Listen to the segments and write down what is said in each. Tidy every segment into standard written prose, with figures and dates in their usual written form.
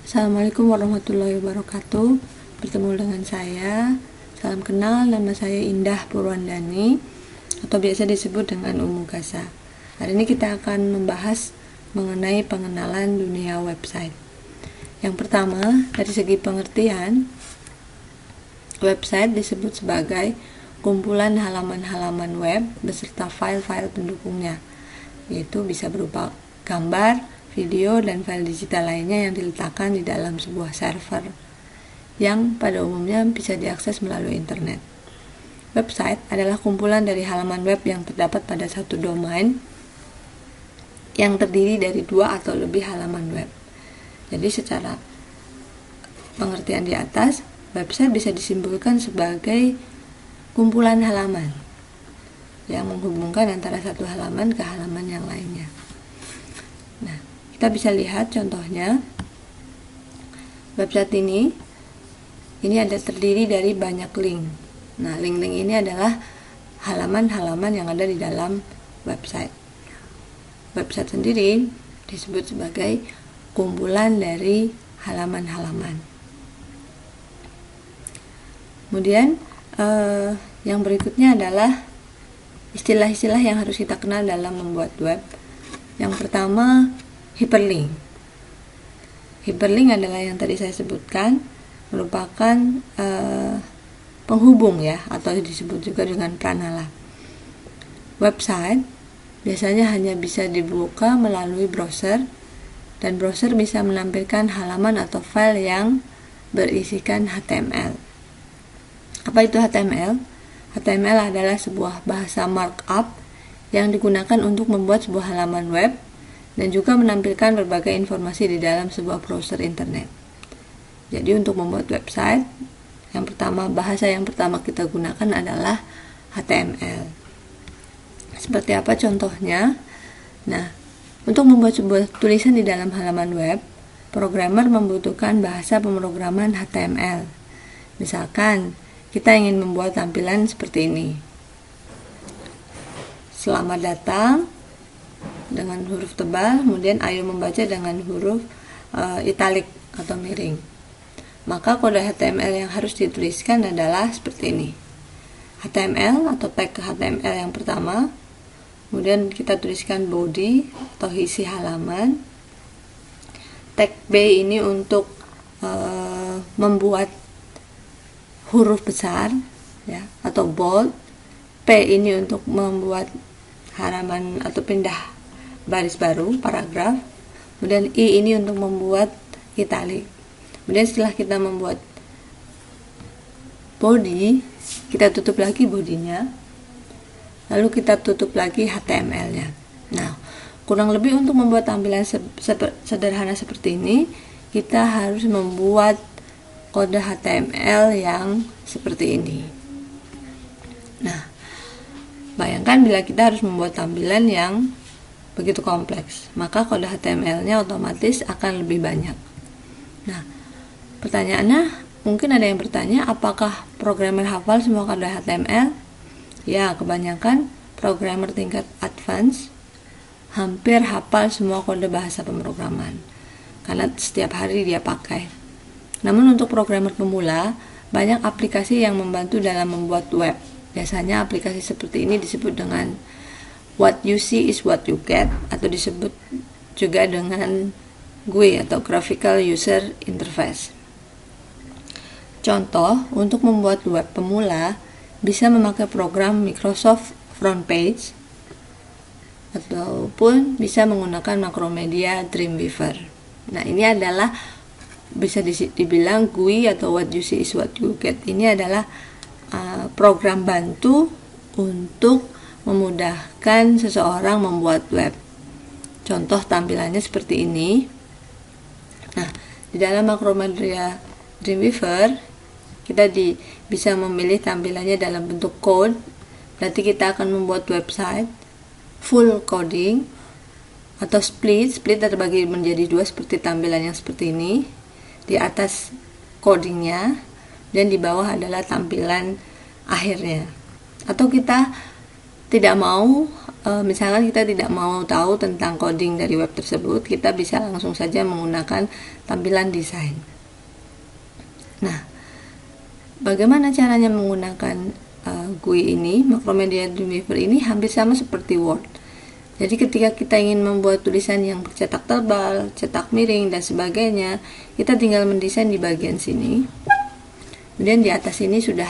Assalamualaikum warahmatullahi wabarakatuh. Bertemu dengan saya. Salam kenal, nama saya Indah Purwandani atau biasa disebut dengan Umu Gasa. Hari ini kita akan membahas mengenai pengenalan dunia website. Yang pertama, dari segi pengertian, website disebut sebagai kumpulan halaman-halaman web beserta file-file pendukungnya, yaitu bisa berupa gambar, video, dan file digital lainnya yang diletakkan di dalam sebuah server yang pada umumnya bisa diakses melalui internet. Website adalah kumpulan dari halaman web yang terdapat pada satu domain yang terdiri dari 2 atau lebih halaman web. Jadi secara pengertian di atas, website bisa disimpulkan sebagai kumpulan halaman yang menghubungkan antara satu halaman ke halaman yang lainnya. Nah, kita bisa lihat contohnya website ini ada terdiri dari banyak link. Nah, link-link ini adalah halaman-halaman yang ada di dalam website. Website sendiri disebut sebagai kumpulan dari halaman-halaman. Kemudian yang berikutnya adalah istilah-istilah yang harus kita kenal dalam membuat web. Yang pertama, hyperlink. Hyperlink adalah yang tadi saya sebutkan, merupakan penghubung ya, atau disebut juga dengan pranala. Website biasanya hanya bisa dibuka melalui browser, dan browser bisa menampilkan halaman atau file yang berisikan HTML. Apa itu HTML? HTML adalah sebuah bahasa markup yang digunakan untuk membuat sebuah halaman web dan juga menampilkan berbagai informasi di dalam sebuah browser internet. Jadi untuk membuat website, bahasa yang pertama kita gunakan adalah HTML. Seperti apa contohnya? Nah, untuk membuat sebuah tulisan di dalam halaman web, programmer membutuhkan bahasa pemrograman HTML. Misalkan, kita ingin membuat tampilan seperti ini. Selamat datang dengan huruf tebal, kemudian ayo membaca dengan huruf italik atau miring. Maka kode HTML yang harus dituliskan adalah seperti ini. HTML atau tag HTML yang pertama, kemudian kita tuliskan body atau isi halaman. Tag B ini untuk membuat huruf besar ya, atau bold. P ini untuk membuat halaman atau pindah baris baru, paragraf. Kemudian I ini untuk membuat italik. Kemudian setelah kita membuat body, kita tutup lagi bodinya, lalu kita tutup lagi HTML-nya. Nah, kurang lebih untuk membuat tampilan sederhana seperti ini, kita harus membuat kode HTML yang seperti ini. Nah, bayangkan bila kita harus membuat tampilan yang begitu kompleks, maka kode HTML-nya otomatis akan lebih banyak. Nah, pertanyaannya, mungkin ada yang bertanya, apakah programmer hafal semua kode HTML? Ya, kebanyakan programmer tingkat advance hampir hafal semua kode bahasa pemrograman, karena setiap hari dia pakai. Namun untuk programmer pemula, banyak aplikasi yang membantu dalam membuat web. Biasanya aplikasi seperti ini disebut dengan what you see is what you get, atau disebut juga dengan GUI atau Graphical User Interface. Contoh, untuk membuat web pemula bisa memakai program Microsoft Frontpage ataupun bisa menggunakan Macromedia Dreamweaver. Nah, ini adalah bisa dibilang GUI atau what you see is what you get. Ini adalah program bantu untuk memudahkan seseorang membuat web. Contoh tampilannya seperti ini. Nah, di dalam Macromedia Dreamweaver kita bisa memilih tampilannya dalam bentuk code. Berarti kita akan membuat website full coding atau split terbagi menjadi 2 seperti tampilan yang seperti ini. Di atas codingnya dan di bawah adalah tampilan akhirnya. Atau kita tidak mau, misalkan kita tidak mau tahu tentang coding dari web tersebut, kita bisa langsung saja menggunakan tampilan desain. Nah, bagaimana caranya menggunakan GUI ini? Macromedia Dreamweaver ini hampir sama seperti Word. Jadi ketika kita ingin membuat tulisan yang bercetak tebal, cetak miring, dan sebagainya, kita tinggal mendesain di bagian sini. Kemudian di atas ini sudah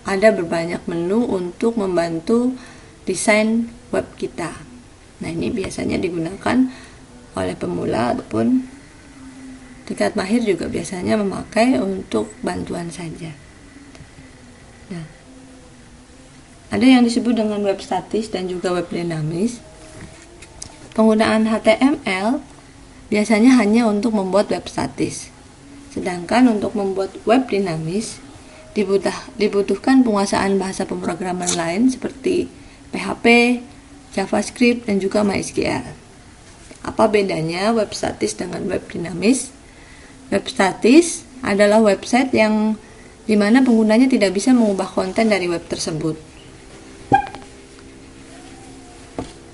ada berbanyak menu untuk membantu desain web kita. Nah, ini biasanya digunakan oleh pemula ataupun tingkat mahir juga biasanya memakai untuk bantuan saja. Nah, ada yang disebut dengan web statis dan juga web dinamis. Penggunaan HTML biasanya hanya untuk membuat web statis. Sedangkan untuk membuat web dinamis dibutuhkan penguasaan bahasa pemrograman lain seperti PHP, JavaScript, dan juga MySQL. Apa bedanya web statis dengan web dinamis? Web statis adalah website yang dimana penggunanya tidak bisa mengubah konten dari web tersebut.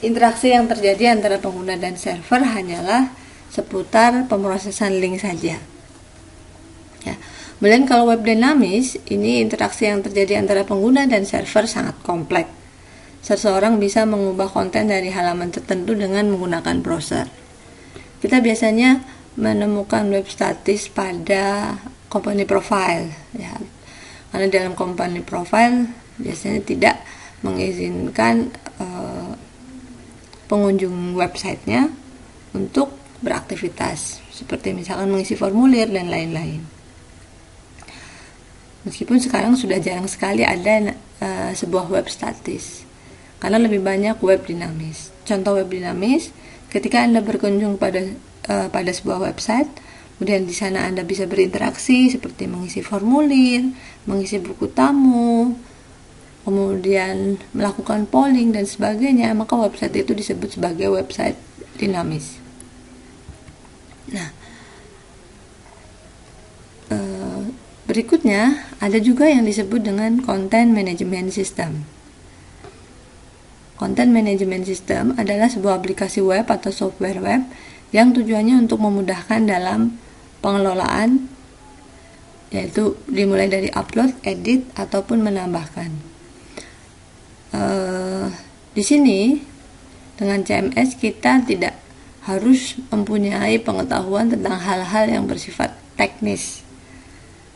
Interaksi yang terjadi antara pengguna dan server hanyalah seputar pemrosesan link saja. Ya. Kemudian kalau web dinamis, ini interaksi yang terjadi antara pengguna dan server sangat kompleks. Seseorang bisa mengubah konten dari halaman tertentu dengan menggunakan browser. Kita biasanya menemukan web statis pada company profile, ya. Karena dalam company profile biasanya tidak mengizinkan pengunjung websitenya untuk beraktivitas, seperti misalkan mengisi formulir dan lain-lain. Meskipun sekarang sudah jarang sekali ada sebuah web statis, karena lebih banyak web dinamis. Contoh web dinamis, ketika Anda berkunjung pada sebuah website, kemudian di sana Anda bisa berinteraksi seperti mengisi formulir, mengisi buku tamu, kemudian melakukan polling dan sebagainya, maka website itu disebut sebagai website dinamis. Nah, berikutnya ada juga yang disebut dengan Content Management System. Content Management System adalah sebuah aplikasi web atau software web yang tujuannya untuk memudahkan dalam pengelolaan, yaitu dimulai dari upload, edit, ataupun menambahkan. Di sini dengan CMS kita tidak harus mempunyai pengetahuan tentang hal-hal yang bersifat teknis,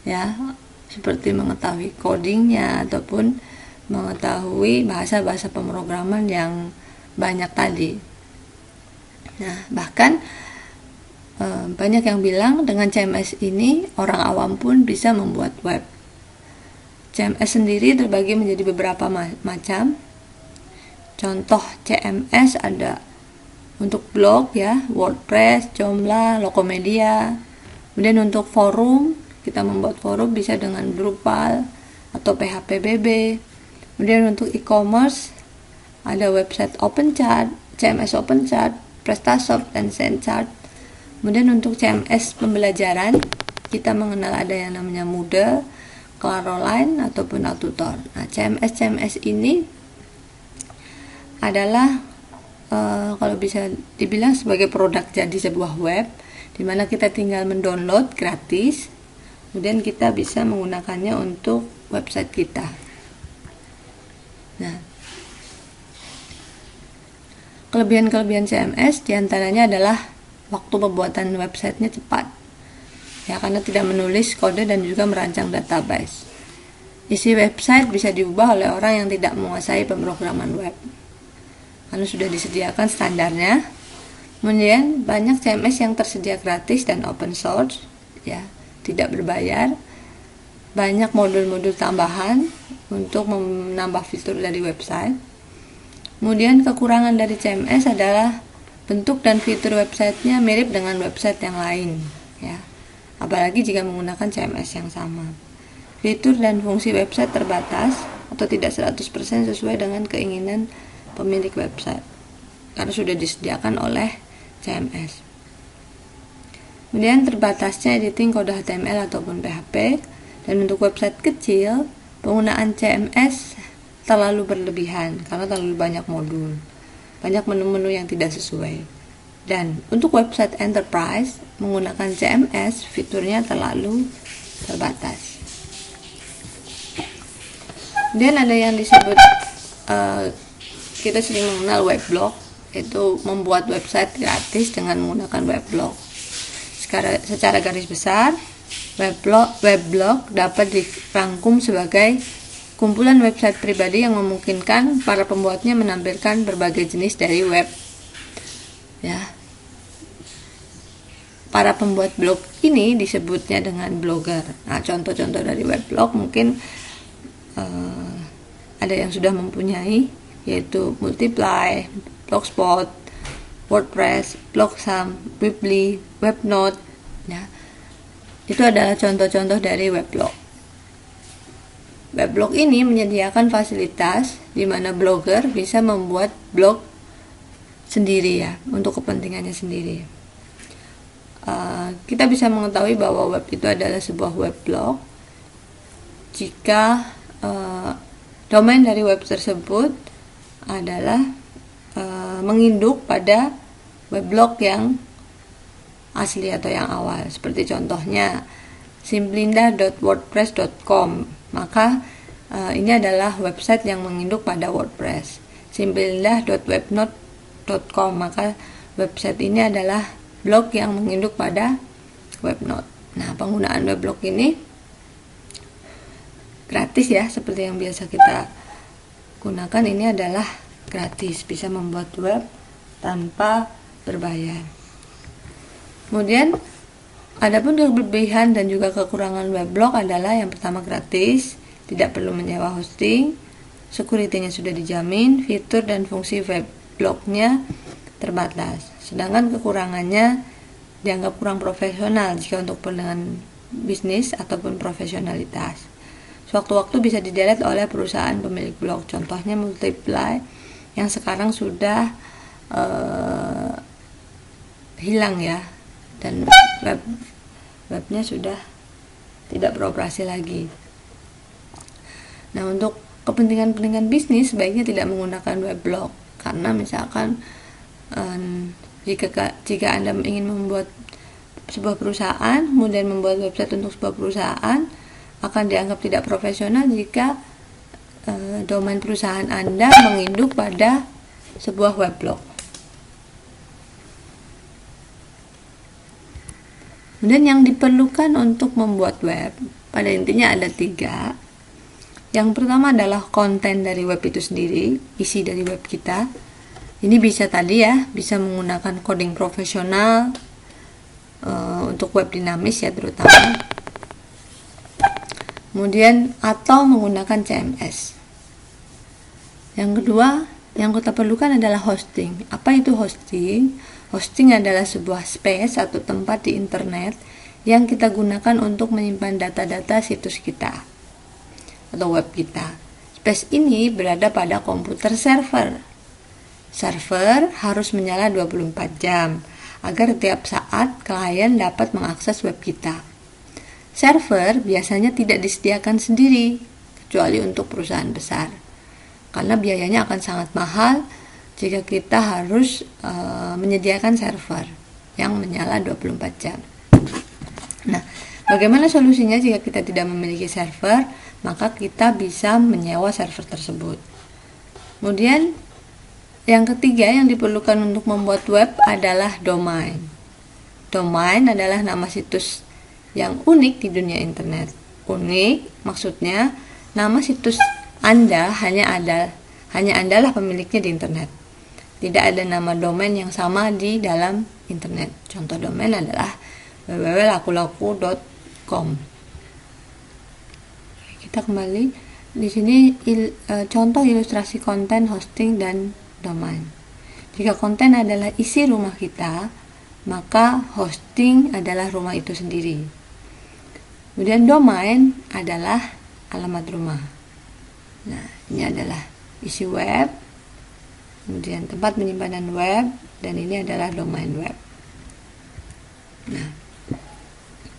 ya, seperti mengetahui codingnya ataupun mengetahui bahasa-bahasa pemrograman yang banyak tadi. Nah, bahkan banyak yang bilang dengan CMS ini orang awam pun bisa membuat web. CMS sendiri terbagi menjadi beberapa macam. Contoh CMS ada untuk blog, ya, WordPress, Joomla, Lokomedia. Kemudian untuk forum, kita membuat forum bisa dengan Drupal atau PHP-BB. Kemudian untuk e-commerce ada website OpenChart, CMS OpenChart, PrestaShop, dan SendChart. Kemudian untuk CMS pembelajaran, kita mengenal ada yang namanya Moodle, Caroline, ataupun Atutor. Nah, CMS ini adalah kalau bisa dibilang sebagai produk jadi sebuah web, di mana kita tinggal mendownload gratis, kemudian kita bisa menggunakannya untuk website kita. Nah, kelebihan-kelebihan CMS diantaranya adalah waktu pembuatan websitenya cepat, ya, karena tidak menulis kode dan juga merancang database. Isi website bisa diubah oleh orang yang tidak menguasai pemrograman web, karena sudah disediakan standarnya. Kemudian banyak CMS yang tersedia gratis dan open source, ya, tidak berbayar. Banyak modul-modul tambahan untuk menambah fitur dari website. Kemudian kekurangan dari CMS adalah bentuk dan fitur websitenya mirip dengan website yang lain, ya, apalagi jika menggunakan CMS yang sama. Fitur dan fungsi website terbatas atau tidak 100% sesuai dengan keinginan pemilik website, karena sudah disediakan oleh CMS. Kemudian terbatasnya editing kode HTML ataupun PHP. Dan untuk website kecil, penggunaan CMS terlalu berlebihan karena terlalu banyak modul, banyak menu-menu yang tidak sesuai. Dan untuk website enterprise menggunakan CMS, fiturnya terlalu terbatas. Dan ada yang disebut kita sering mengenal weblog, itu membuat website gratis dengan menggunakan weblog. Secara garis besar, weblog dapat dirangkum sebagai kumpulan website pribadi yang memungkinkan para pembuatnya menampilkan berbagai jenis dari web. Ya, para pembuat blog ini disebutnya dengan blogger. Nah, contoh-contoh dari weblog mungkin ada yang sudah mempunyai, yaitu Multiply, Blogspot, WordPress, Blogsum, Weebly, Webnote. Ya, itu adalah contoh-contoh dari weblog. Weblog ini menyediakan fasilitas di mana blogger bisa membuat blog sendiri ya, untuk kepentingannya sendiri. Kita bisa mengetahui bahwa web itu adalah sebuah weblog jika domain dari web tersebut adalah menginduk pada weblog yang asli atau yang awal. Seperti contohnya simplindah.wordpress.com, maka ini adalah website yang menginduk pada WordPress. simplindah.webnote.com, maka website ini adalah blog yang menginduk pada Webnote. Nah, penggunaan weblog ini gratis ya, seperti yang biasa kita gunakan. Ini adalah gratis, bisa membuat web tanpa berbayar. Kemudian adapun kelebihan dan juga kekurangan weblog adalah yang pertama gratis, tidak perlu menyewa hosting, security-nya sudah dijamin, fitur dan fungsi weblognya terbatas. Sedangkan kekurangannya dianggap kurang profesional jika untuk kepentingan bisnis ataupun profesionalitas. Sewaktu-waktu bisa di-delete oleh perusahaan pemilik blog. Contohnya Multiply yang sekarang sudah hilang ya, dan webnya sudah tidak beroperasi lagi. Nah, untuk kepentingan bisnis sebaiknya tidak menggunakan weblog, karena misalkan jika Anda ingin membuat sebuah perusahaan, kemudian membuat website untuk sebuah perusahaan, akan dianggap tidak profesional jika domain perusahaan Anda menginduk pada sebuah weblog. Kemudian yang diperlukan untuk membuat web, pada intinya ada 3. Yang pertama adalah konten dari web itu sendiri, isi dari web kita. Ini bisa tadi ya, bisa menggunakan coding profesional untuk web dinamis ya terutama. Kemudian atau menggunakan CMS. Yang kedua, yang kita perlukan adalah hosting. Apa itu hosting? Hosting adalah sebuah space atau tempat di internet yang kita gunakan untuk menyimpan data-data situs kita atau web kita. Space ini berada pada komputer server. Server harus menyala 24 jam agar tiap saat klien dapat mengakses web kita. Server biasanya tidak disediakan sendiri, kecuali untuk perusahaan besar, karena biayanya akan sangat mahal jika kita harus menyediakan server yang menyala 24 jam. Nah, bagaimana solusinya jika kita tidak memiliki server? Maka kita bisa menyewa server tersebut. Kemudian yang ketiga yang diperlukan untuk membuat web adalah domain. Domain adalah nama situs yang unik di dunia internet. Unik maksudnya nama situs Anda hanya Anda lah pemiliknya di internet. Tidak ada nama domain yang sama di dalam internet. Contoh domain adalah www.lakulaku.com. Kita kembali di sini contoh ilustrasi konten, hosting dan domain. Jika konten adalah isi rumah kita, maka hosting adalah rumah itu sendiri. Kemudian domain adalah alamat rumah. Nah, ini adalah isi web, kemudian tempat penyimpanan web, dan ini adalah domain web. Nah,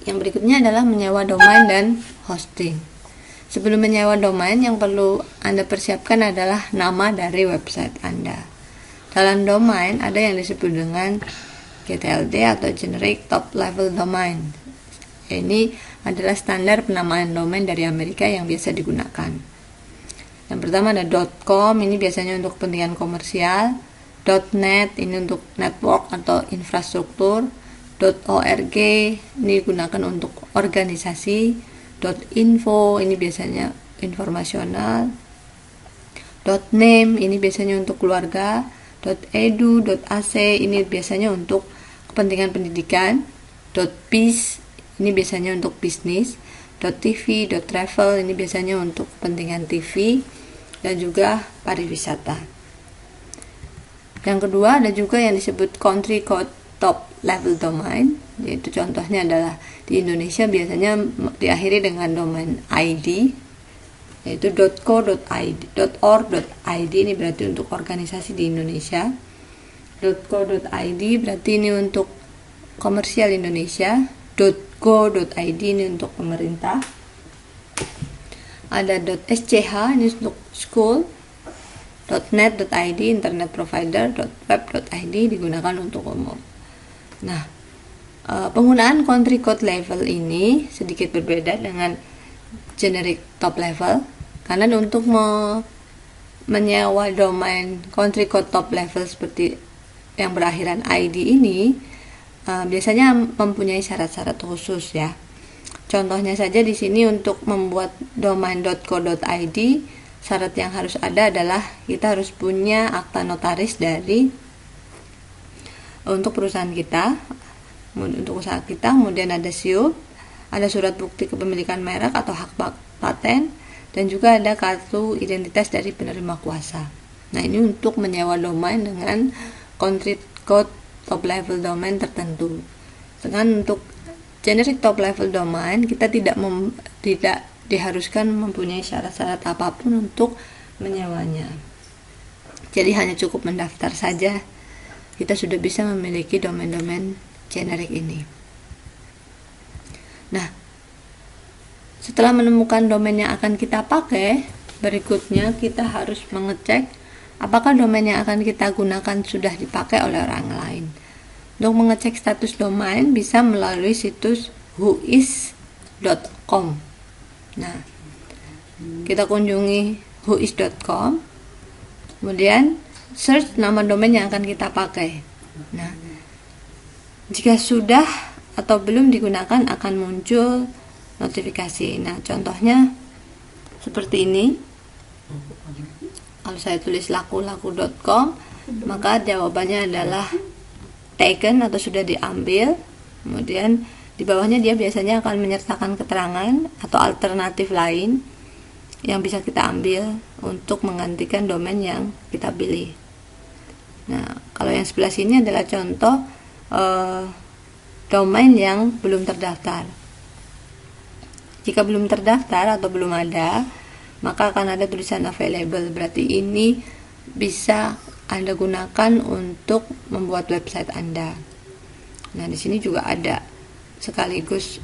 yang berikutnya adalah menyewa domain dan hosting. Sebelum menyewa domain, yang perlu Anda persiapkan adalah nama dari website Anda. Dalam domain ada yang disebut dengan GTLD atau Generic Top Level Domain. Ini adalah standar penamaan domain dari Amerika yang biasa digunakan. Yang pertama ada .com, ini biasanya untuk kepentingan komersial. .net, ini untuk network atau infrastruktur. .org, ini digunakan untuk organisasi. .info, ini biasanya informasional. .name, ini biasanya untuk keluarga. .edu, .ac, ini biasanya untuk kepentingan pendidikan. .biz, ini biasanya untuk bisnis. .tv, .travel, ini biasanya untuk kepentingan TV dan juga pariwisata. Yang kedua ada juga yang disebut country code top level domain, yaitu contohnya adalah di Indonesia biasanya diakhiri dengan domain ID, yaitu .co.id, .org.id, ini berarti untuk organisasi di Indonesia. .co.id berarti ini untuk komersial Indonesia. .go.id ini untuk pemerintah. Ada .sch, ini untuk school. .net.id internet provider. .web.id digunakan untuk umum. Nah, penggunaan country code level ini sedikit berbeda dengan generic top level, karena untuk menyewa domain country code top level seperti yang berakhiran ID ini biasanya mempunyai syarat-syarat khusus ya. Contohnya saja di sini untuk membuat domain .co.id, syarat yang harus ada adalah kita harus punya akta notaris untuk perusahaan kita, untuk usaha kita, kemudian ada SIUP, ada surat bukti kepemilikan merek atau hak paten, dan juga ada kartu identitas dari penerima kuasa. Nah, ini untuk menyewa domain dengan country code top level domain tertentu. Dengan untuk generic top level domain, kita tidak diharuskan mempunyai syarat-syarat apapun untuk menyewanya. Jadi hanya cukup mendaftar saja, kita sudah bisa memiliki domain-domain generik ini. Nah, setelah menemukan domain yang akan kita pakai, berikutnya kita harus mengecek apakah domain yang akan kita gunakan sudah dipakai oleh orang lain. Untuk mengecek status domain bisa melalui situs whois.com. Nah, kita kunjungi whois.com, kemudian search nama domain yang akan kita pakai. Nah, jika sudah atau belum digunakan akan muncul notifikasi. Nah, contohnya seperti ini. Kalau saya tulis laku.com, maka jawabannya adalah taken atau sudah diambil. Kemudian di bawahnya dia biasanya akan menyertakan keterangan atau alternatif lain yang bisa kita ambil untuk menggantikan domain yang kita pilih. Nah, kalau yang sebelah sini adalah contoh domain yang belum terdaftar. Jika belum terdaftar atau belum ada, maka akan ada tulisan available. Berarti ini bisa Anda gunakan untuk membuat website Anda. Nah, di sini juga ada sekaligus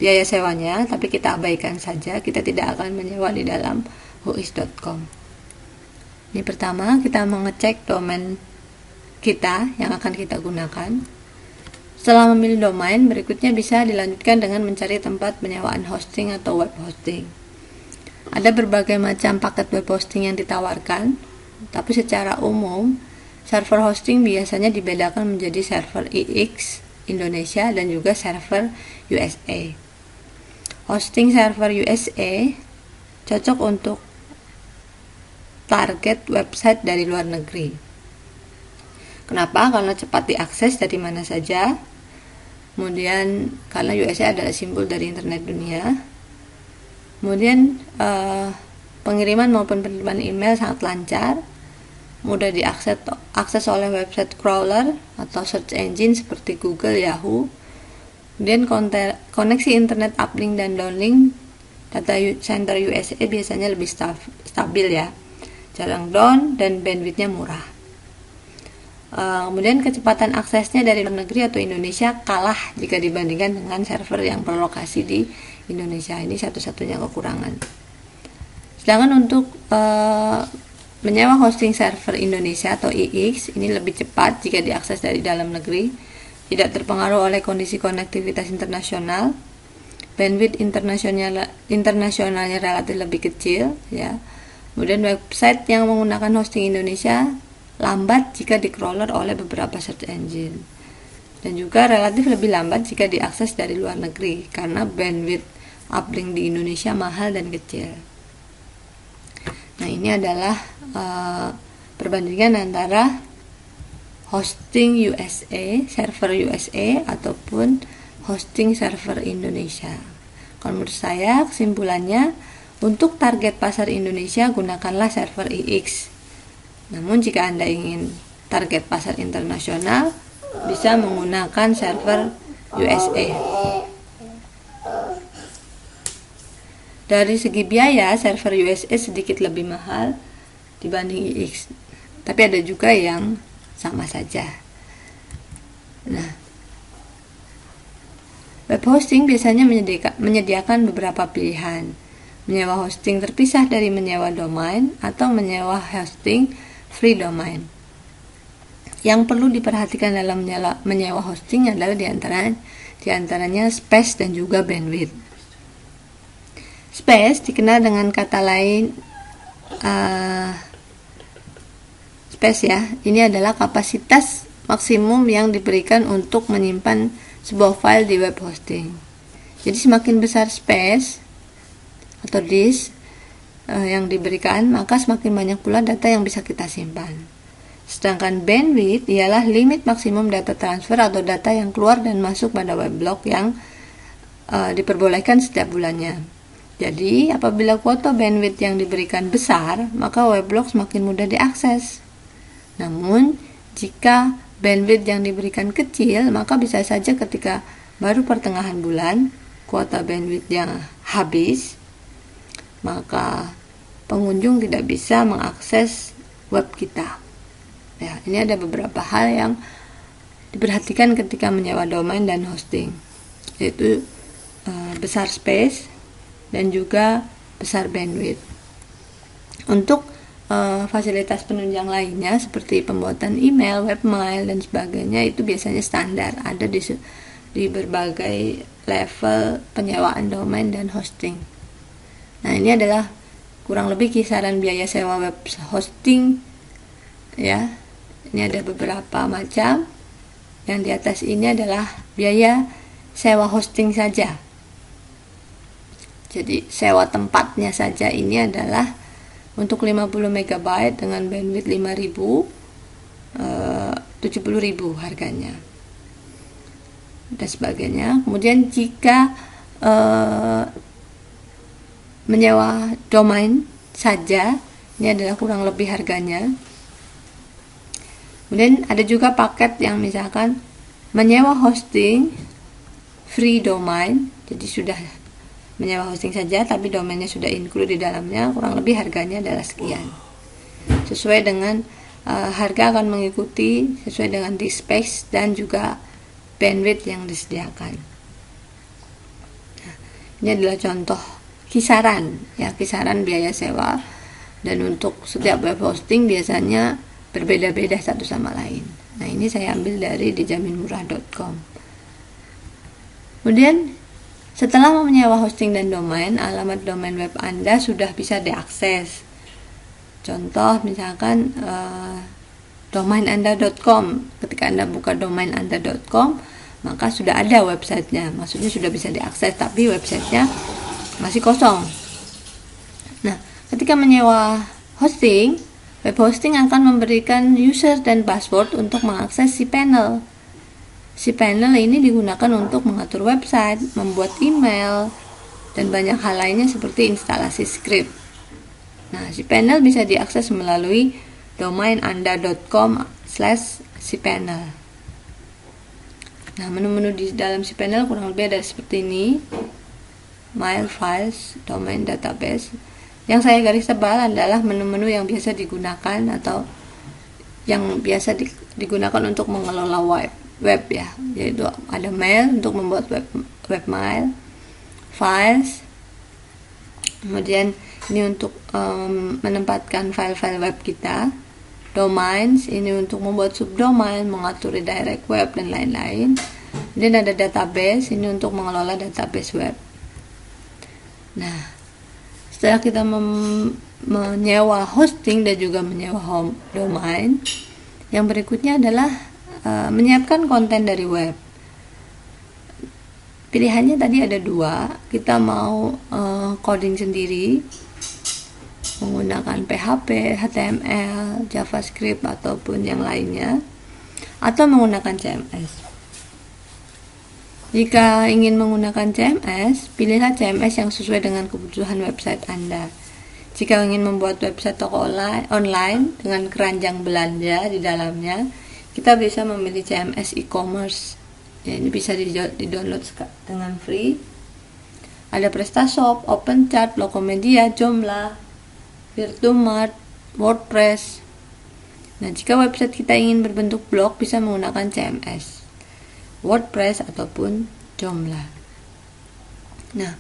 biaya sewanya, tapi kita abaikan saja. Kita tidak akan menyewa di dalam whois.com. Ini pertama, kita mengecek domain kita yang akan kita gunakan. Setelah memilih domain, berikutnya bisa dilanjutkan dengan mencari tempat penyewaan hosting atau web hosting. Ada berbagai macam paket web hosting yang ditawarkan, tapi secara umum, server hosting biasanya dibedakan menjadi server IX Indonesia dan juga server USA. Hosting server USA cocok untuk target website dari luar negeri. Kenapa? Karena cepat diakses dari mana saja. Kemudian karena USA adalah simbol dari internet dunia. Kemudian pengiriman maupun penerimaan email sangat lancar, mudah diakses oleh website crawler atau search engine seperti Google, Yahoo. Kemudian koneksi internet uplink dan downlink data center USA biasanya lebih stabil ya, jarang down dan bandwidthnya murah. Kemudian kecepatan aksesnya dari luar negeri atau Indonesia kalah jika dibandingkan dengan server yang berlokasi di Indonesia. Ini satu-satunya kekurangan. Sedangkan untuk menyewa hosting server Indonesia atau IX ini lebih cepat jika diakses dari dalam negeri, tidak terpengaruh oleh kondisi konektivitas internasional. Bandwidth internasionalnya relatif lebih kecil, ya. Kemudian website yang menggunakan hosting Indonesia lambat jika di-crawler oleh beberapa search engine, dan juga relatif lebih lambat jika diakses dari luar negeri karena bandwidth uplink di Indonesia mahal dan kecil. Nah, ini adalah perbandingan antara hosting USA, server USA ataupun hosting server Indonesia. Kalau menurut saya kesimpulannya, untuk target pasar Indonesia gunakanlah server IX. Namun jika Anda ingin target pasar internasional, bisa menggunakan server USA. Dari segi biaya, server USA sedikit lebih mahal dibanding IX, tapi ada juga yang sama saja. Nah, web hosting biasanya menyediakan beberapa pilihan. Menyewa hosting terpisah dari menyewa domain atau menyewa hosting free domain. Yang perlu diperhatikan dalam menyewa hosting adalah diantaranya space dan juga bandwidth. Space dikenal dengan kata lain space, ya. Ini adalah kapasitas maksimum yang diberikan untuk menyimpan sebuah file di web hosting. Jadi semakin besar space atau disk yang diberikan, maka semakin banyak pula data yang bisa kita simpan. Sedangkan bandwidth ialah limit maksimum data transfer atau data yang keluar dan masuk pada weblog yang diperbolehkan setiap bulannya. Jadi, apabila kuota bandwidth yang diberikan besar, maka weblog semakin mudah diakses. Namun, jika bandwidth yang diberikan kecil, maka bisa saja ketika baru pertengahan bulan, kuota bandwidth yang habis, maka pengunjung tidak bisa mengakses web kita. Ya, ini ada beberapa hal yang diperhatikan ketika menyewa domain dan hosting, yaitu besar space dan juga besar bandwidth. Untuk fasilitas penunjang lainnya seperti pembuatan email, webmail dan sebagainya itu biasanya standar, ada di berbagai level penyewaan domain dan hosting. Nah, ini adalah kurang lebih kisaran biaya sewa web hosting, ya. Ini ada beberapa macam. Yang di atas ini adalah biaya sewa hosting saja. Jadi sewa tempatnya saja ini adalah untuk 50 MB dengan bandwidth 5.000, 70.000 harganya dan sebagainya. Kemudian jika menyewa domain saja, ini adalah kurang lebih harganya. Kemudian ada juga paket yang misalkan menyewa hosting free domain, jadi sudah menyewa hosting saja tapi domainnya sudah include di dalamnya, kurang lebih harganya adalah sekian. Sesuai dengan harga akan mengikuti sesuai dengan disk space dan juga bandwidth yang disediakan. Nah, ini adalah contoh kisaran biaya sewa, dan untuk setiap web hosting biasanya berbeda-beda satu sama lain. Nah, ini saya ambil dari dijaminmurah.com. Kemudian setelah menyewa hosting dan domain, alamat domain web Anda sudah bisa diakses. Contoh misalkan domainanda.com. Ketika Anda buka domainanda.com, maka sudah ada websitenya, maksudnya sudah bisa diakses, tapi websitenya masih kosong. Nah, ketika menyewa hosting, web hosting akan memberikan user dan password untuk mengakses cPanel. cPanel ini digunakan untuk mengatur website, membuat email, dan banyak hal lainnya seperti instalasi script. Nah, cPanel bisa diakses melalui domainanda.com/cPanel. Nah, menu-menu di dalam cPanel kurang lebih ada seperti ini. Mail, files, domain, database. Yang saya garis tebal adalah menu-menu yang biasa digunakan atau yang biasa digunakan untuk mengelola web ya, yaitu ada mail untuk membuat webmail, files, kemudian ini untuk menempatkan file-file web kita, domains ini untuk membuat subdomain, mengatur redirect web dan lain-lain. Kemudian ada database ini untuk mengelola database web. Nah, setelah kita menyewa hosting dan juga menyewa home domain, yang berikutnya adalah menyiapkan konten dari web. Pilihannya tadi ada dua, kita mau coding sendiri menggunakan PHP, HTML, JavaScript ataupun yang lainnya, atau menggunakan CMS. Jika ingin menggunakan CMS, pilihlah CMS yang sesuai dengan kebutuhan website Anda. Jika ingin membuat website toko online dengan keranjang belanja di dalamnya, kita bisa memilih CMS e-commerce. Ya, ini bisa di-download dengan free. Ada PrestaShop, OpenChart, Lokomedia, Joomla, Virtumart, WordPress. Nah, jika website kita ingin berbentuk blog, bisa menggunakan CMS, WordPress ataupun Joomla. Nah,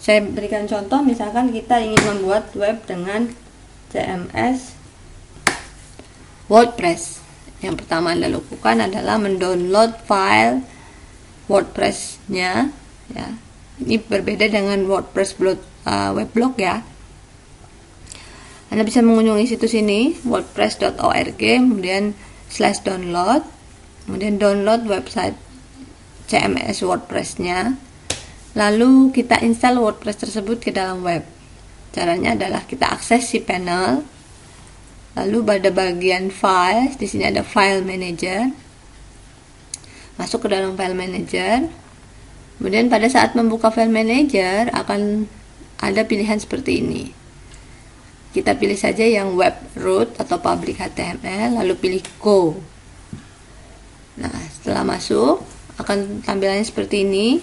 saya berikan contoh, misalkan kita ingin membuat web dengan CMS WordPress. Yang pertama Anda lakukan adalah mendownload file WordPress-nya ya. Ini berbeda dengan WordPress weblog ya. Anda bisa mengunjungi situs ini wordpress.org, kemudian /download, kemudian download website CMS WordPress-nya. Lalu kita install WordPress tersebut ke dalam web. Caranya adalah kita akses si panel. Lalu pada bagian files, di sini ada file manager. Masuk ke dalam file manager. Kemudian pada saat membuka file manager akan ada pilihan seperti ini. Kita pilih saja yang web root atau public HTML, lalu pilih go. Nah, setelah masuk akan tampilannya seperti ini.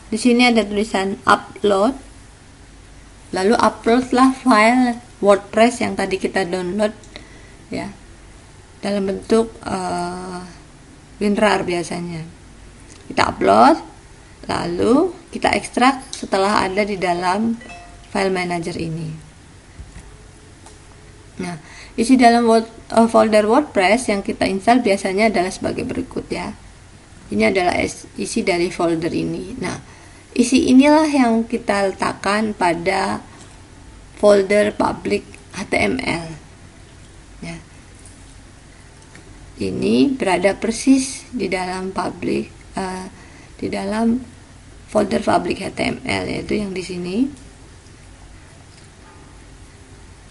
Di sini ada tulisan upload. Lalu uploadlah file WordPress yang tadi kita download ya, dalam bentuk WinRAR biasanya. Kita upload, lalu kita ekstrak setelah ada di dalam file manager ini. Nah, isi dalam folder WordPress yang kita install biasanya adalah sebagai berikut ya. Ini adalah isi dari folder ini. Nah, isi inilah yang kita letakkan pada folder public HTML ya. Ini berada persis di dalam di dalam folder public HTML, yaitu yang di sini.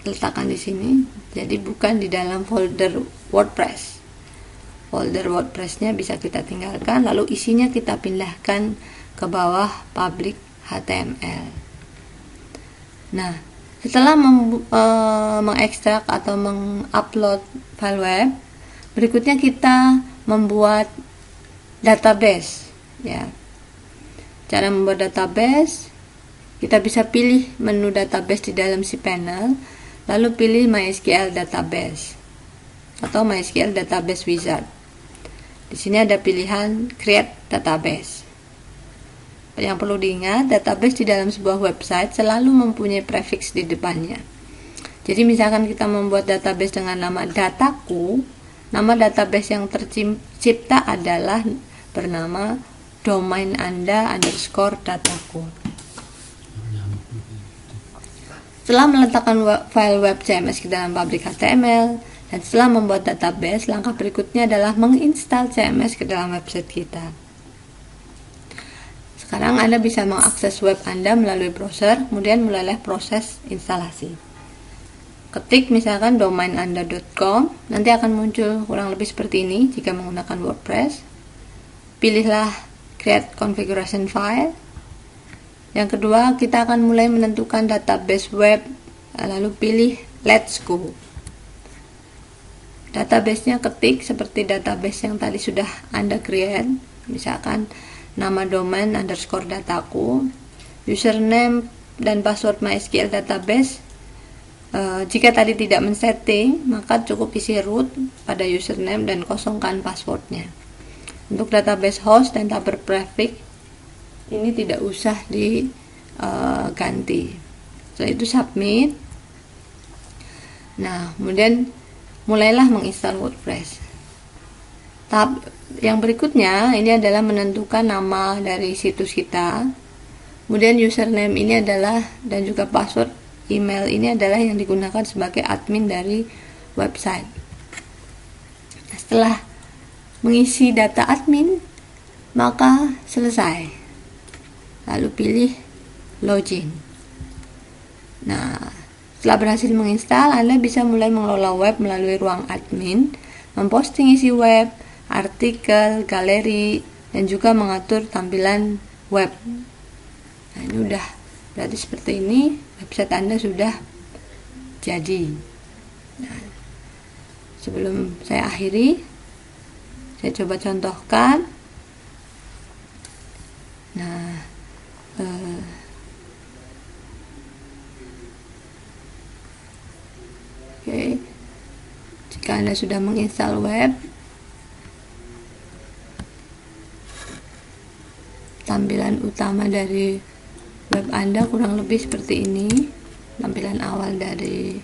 Letakkan di sini, jadi bukan di dalam folder WordPress. Folder WordPress-nya bisa kita tinggalkan, lalu isinya kita pindahkan ke bawah public HTML. Nah, setelah mengekstrak atau mengupload file web, berikutnya kita membuat database ya. Cara membuat database, kita bisa pilih menu database di dalam si panel, lalu pilih MySQL database atau MySQL database wizard. Di sini ada pilihan create database. Yang perlu diingat, database di dalam sebuah website selalu mempunyai prefix di depannya. Jadi misalkan kita membuat database dengan nama dataku, nama database yang tercipta adalah bernama domain Anda _dataku. Setelah meletakkan file web CMS ke dalam public HTML dan setelah membuat database, langkah berikutnya adalah menginstal CMS ke dalam website kita. Sekarang Anda bisa mengakses web Anda melalui browser, kemudian mulailah proses instalasi. Ketik misalkan domainanda.com, nanti akan muncul kurang lebih seperti ini jika menggunakan WordPress. Pilihlah create configuration file. Yang kedua, kita akan mulai menentukan database web, lalu pilih let's go. Database-nya ketik seperti database yang tadi sudah Anda create, misalkan nama domain _dataku, username dan password MySQL database Jika tadi tidak men-setting, maka cukup isi root pada username dan kosongkan passwordnya. Untuk database host dan tabel prefix ini tidak usah diganti. Setelah itu submit. Nah, kemudian mulailah menginstal WordPress. Tahap yang berikutnya ini adalah menentukan nama dari situs kita. Kemudian username ini adalah, dan juga password email ini adalah yang digunakan sebagai admin dari website. Setelah mengisi data admin, maka selesai. Lalu pilih login. Nah, setelah berhasil menginstal, Anda bisa mulai mengelola web melalui ruang admin, memposting isi web, artikel, galeri, dan juga mengatur tampilan web. Nah, ini udah berarti seperti ini website Anda sudah jadi. Nah, sebelum saya akhiri, saya coba contohkan. Nah, oke. Jika Anda sudah menginstal web, tampilan utama dari web Anda kurang lebih seperti ini, tampilan awal dari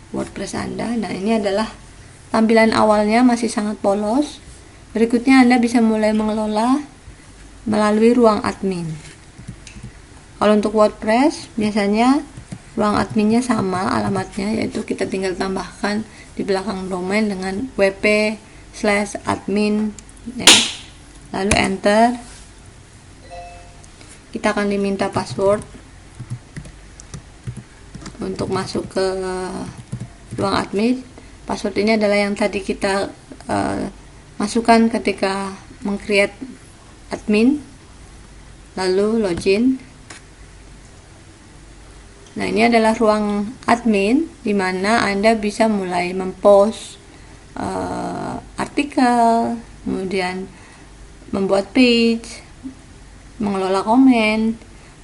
WordPress Anda. Nah, ini adalah tampilan awalnya, masih sangat polos. Berikutnya Anda bisa mulai mengelola melalui ruang admin. Kalau untuk WordPress, biasanya ruang adminnya sama alamatnya, yaitu kita tinggal tambahkan di belakang domain dengan wp/admin, ya. Lalu enter. Kita akan diminta password untuk masuk ke ruang admin. Password ini adalah yang tadi kita masukkan ketika meng-create admin, lalu login. Nah, ini adalah ruang admin di mana Anda bisa mulai mempost artikel, kemudian membuat page, mengelola komen,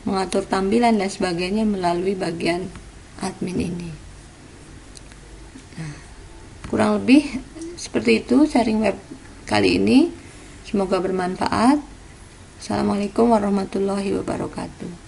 mengatur tampilan dan sebagainya melalui bagian admin ini. Nah, kurang lebih seperti itu sharing web kali ini. Semoga bermanfaat. Assalamualaikum warahmatullahi wabarakatuh.